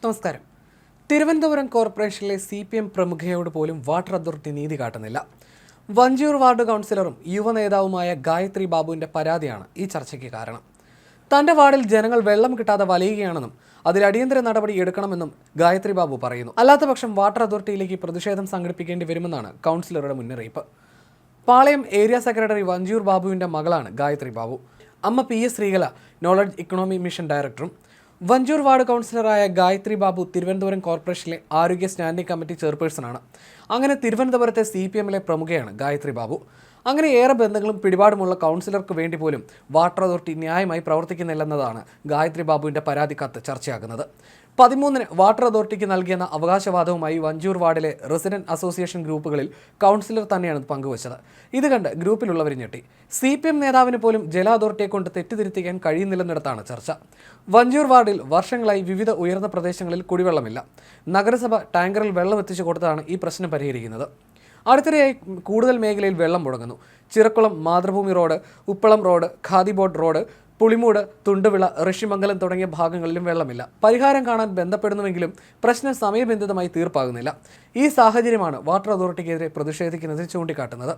നമസ്കാരം. തിരുവനന്തപുരം കോർപ്പറേഷനിലെ CPM പ്രമുഖയോട് പോലും വാട്ടർ അതോറിറ്റി നീതി കാട്ടുന്നില്ല. വഞ്ചിയൂർ വാർഡ് കൗൺസിലറും യുവനേതാവുമായ ഗായത്രി ബാബുവിന്റെ പരാതിയാണ് ഈ ചർച്ചയ്ക്ക് കാരണം. തന്റെ വാർഡിൽ ജനങ്ങൾ വെള്ളം കിട്ടാതെ വലയുകയാണെന്നും അതിൽ അടിയന്തര നടപടി എടുക്കണമെന്നും ഗായത്രി ബാബു പറയുന്നു. അല്ലാത്തപക്ഷം വാട്ടർ അതോറിറ്റിയിലേക്ക് പ്രതിഷേധം സംഘടിപ്പിക്കേണ്ടി വരുമെന്നാണ് കൗൺസിലറുടെ മുന്നറിയിപ്പ്. പാളയം ഏരിയ സെക്രട്ടറി വഞ്ചിയൂർ ബാബുവിന്റെ മകളാണ് ഗായത്രി ബാബു. അമ്മ PS Sreekala knowledge economy mission ഡയറക്ടറും. വഞ്ചിയൂർ വാർഡ് കൗൺസിലറായ ഗായത്രി ബാബു തിരുവനന്തപുരം കോർപ്പറേഷനിലെ ആരോഗ്യ സ്റ്റാൻഡിംഗ് കമ്മിറ്റി ചെയർപേഴ്സണാണ്. അങ്ങനെ തിരുവനന്തപുരത്തെ CPMലെ പ്രമുഖയാണ് ഗായത്രി ബാബു. അങ്ങനെ ഏറെ ബന്ധങ്ങളും പിടിപാടുമുള്ള കൗൺസിലർക്ക് വേണ്ടി പോലും വാട്ടർ അതോറിറ്റി ന്യായമായി പ്രവർത്തിക്കുന്നില്ലെന്നതാണ് ഗായത്രി ബാബുവിന്റെ പരാതി കത്ത് ചർച്ചയാകുന്നത്. 13-ന് വാട്ടർ അതോറിറ്റിക്ക് നൽകിയെന്ന അവകാശവാദവുമായി വഞ്ചിയൂർ വാർഡിലെ റെസിഡന്റ് അസോസിയേഷൻ ഗ്രൂപ്പുകളിൽ കൗൺസിലർ തന്നെയാണ് പങ്കുവച്ചത്. ഇത് കണ്ട് ഗ്രൂപ്പിലുള്ളവർ ഞെട്ടി. CPM നേതാവിന് പോലും ജല അതോറിറ്റിയെ കൊണ്ട് തെറ്റിദ്ധരിപ്പിക്കാൻ കഴിയുന്നില്ലെന്നിടത്താണ് ചർച്ച. വഞ്ചിയൂർ വാർഡിൽ വർഷങ്ങളായി വിവിധ ഉയർന്ന പ്രദേശങ്ങളിൽ കുടിവെള്ളമില്ല. നഗരസഭ ടാങ്കറിൽ വെള്ളം എത്തിച്ചു കൊടുത്താണ് ഈ പ്രശ്നം പരിഹരിക്കുന്നത്. അടുത്തിടെയായി കൂടുതൽ മേഖലയിൽ വെള്ളം മുടങ്ങുന്നു. Chirakkulam Mathrubhumi road, Uppalam road, Khadi board road, Pulimood, Thunduvila, Rishimangalam തുടങ്ങിയ ഭാഗങ്ങളിലും വെള്ളമില്ല. പരിഹാരം കാണാൻ ബന്ധപ്പെടുന്നുവെങ്കിലും പ്രശ്നം സമയബന്ധിതമായി തീർപ്പാകുന്നില്ല. ഈ സാഹചര്യമാണ് വാട്ടർ അതോറിറ്റിക്കെതിരെ പ്രതിഷേധിക്കുന്നതിൽ ചൂണ്ടിക്കാട്ടുന്നത്.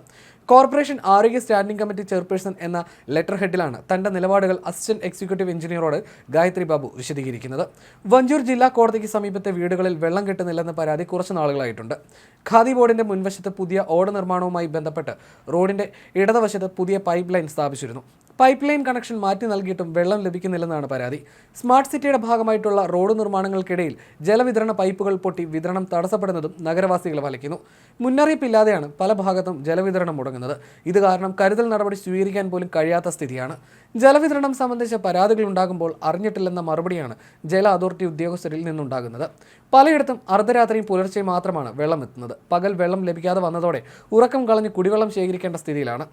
കോർപ്പറേഷൻ ആരോഗ്യ സ്റ്റാൻഡിംഗ് കമ്മിറ്റി ചെയർപേഴ്സൺ എന്ന ലെറ്റർ ഹെഡിലാണ് തന്റെ നിലപാടുകൾ അസിസ്റ്റന്റ് എക്സിക്യൂട്ടീവ് എഞ്ചിനീയറോട് ഗായത്രി ബാബു വിശദീകരിക്കുന്നത്. വഞ്ചൂർ ജില്ലാ കോടതിക്ക് സമീപത്തെ വീടുകളിൽ വെള്ളം കിട്ടുന്നില്ലെന്ന പരാതി കുറച്ചു നാളുകളായിട്ടുണ്ട്. ഖാദി ബോർഡിന്റെ മുൻവശത്ത് പുതിയ ഓട നിർമ്മാണവുമായി ബന്ധപ്പെട്ട് റോഡിന്റെ ഇടതുവശത്ത് പുതിയ പൈപ്പ് ലൈൻ സ്ഥാപിച്ചിരുന്നു. പൈപ്പ് ലൈൻ കണക്ഷൻ മാറ്റി നൽകിയിട്ടും വെള്ളം ലഭിക്കുന്നില്ലെന്നാണ് പരാതി. സ്മാർട്ട് സിറ്റിയുടെ ഭാഗമായിട്ടുള്ള റോഡ് നിർമ്മാണങ്ങൾക്കിടയിൽ ജലവിതരണ പൈപ്പുകൾ പൊട്ടി വിതരണം തടസ്സപ്പെടുന്നതും നഗരവാസികളെ വലയ്ക്കുന്നു. മുന്നറിയിപ്പില്ലാതെയാണ് പല ഭാഗത്തും ജലവിതരണം മുടങ്ങുന്നത്. ഇത് കാരണം കരുതൽ നടപടി സ്വീകരിക്കാൻ പോലും കഴിയാത്ത സ്ഥിതിയാണ്. ജലവിതരണം സംബന്ധിച്ച പരാതികൾ ഉണ്ടാകുമ്പോൾ അറിഞ്ഞിട്ടില്ലെന്ന മറുപടിയാണ് ജല അതോറിറ്റി ഉദ്യോഗസ്ഥരിൽ നിന്നുണ്ടാകുന്നത്. പലയിടത്തും അർദ്ധരാത്രിയും പുലർച്ചെ മാത്രമാണ് വെള്ളം എത്തുന്നത്. പകൽ വെള്ളം ലഭിക്കാതെ വന്നതോടെ ഉറക്കം കളഞ്ഞ് കുടിവെള്ളം ശേഖരിക്കേണ്ട സ്ഥിതിയിലാണ്.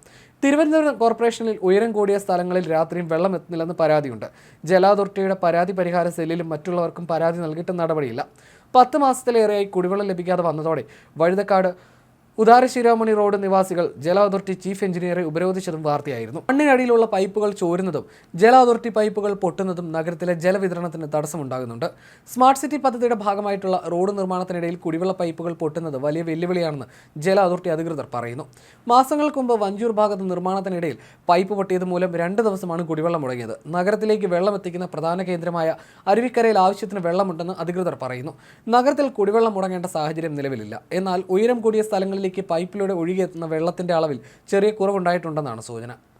തിരുവനന്തപുരം കോർപ്പറേഷനിൽ ഉയരം കൂടിയ സ്ഥലങ്ങളിൽ രാത്രിയും വെള്ളം എത്തുന്നില്ലെന്ന് പരാതിയുണ്ട്. ജല അതോറിറ്റിയുടെ പരാതി പരിഹാര സെല്ലിലും മറ്റുള്ളവർക്കും പരാതി നൽകിയിട്ടും നടപടിയില്ല. 10 മാസത്തിലേറെയായി കുടിവെള്ളം ലഭിക്കാതെ വന്നതോടെ വഴുതക്കാട് ഉദാരശിരോമണി റോഡ് നിവാസികൾ ജല അതോറിറ്റി ചീഫ് എഞ്ചിനീയറെ ഉപരോധിച്ചതും വാർത്തയായിരുന്നു. മണ്ണിനടിയിലുള്ള പൈപ്പുകൾ ചോരുന്നതും ജല അതോറിറ്റി പൈപ്പുകൾ പൊട്ടുന്നതും നഗരത്തിലെ ജലവിതരണത്തിന് തടസ്സമുണ്ടാകുന്നുണ്ട്. സ്മാർട്ട് സിറ്റി പദ്ധതിയുടെ ഭാഗമായിട്ടുള്ള റോഡ് നിർമ്മാണത്തിനിടയിൽ കുടിവെള്ള പൈപ്പുകൾ പൊട്ടുന്നത് വലിയ വെല്ലുവിളിയാണെന്ന് ജല അതോറിറ്റി അധികൃതർ പറയുന്നു. മാസങ്ങൾക്ക് മുമ്പ് വഞ്ചൂർ ഭാഗത്ത് നിർമ്മാണത്തിനിടയിൽ പൈപ്പ് പൊട്ടിയത് മൂലം 2 ദിവസമാണ് കുടിവെള്ളം മുടങ്ങിയത്. നഗരത്തിലേക്ക് വെള്ളം എത്തിക്കുന്ന പ്രധാന കേന്ദ്രമായ അരുവിക്കരയിൽ ആവശ്യത്തിന് വെള്ളമുണ്ടെന്ന് അധികൃതർ പറയുന്നു. നഗരത്തിൽ കുടിവെള്ളം മുടങ്ങേണ്ട സാഹചര്യം നിലവിലില്ല. എന്നാൽ ഉയരം കൂടിയ സ്ഥലങ്ങളിൽ പൈപ്പിലൂടെ ഒഴുകിയെത്തുന്ന വെള്ളത്തിന്റെ അളവിൽ ചെറിയ കുറവുണ്ടായിട്ടുണ്ടെന്നാണ് സൂചന.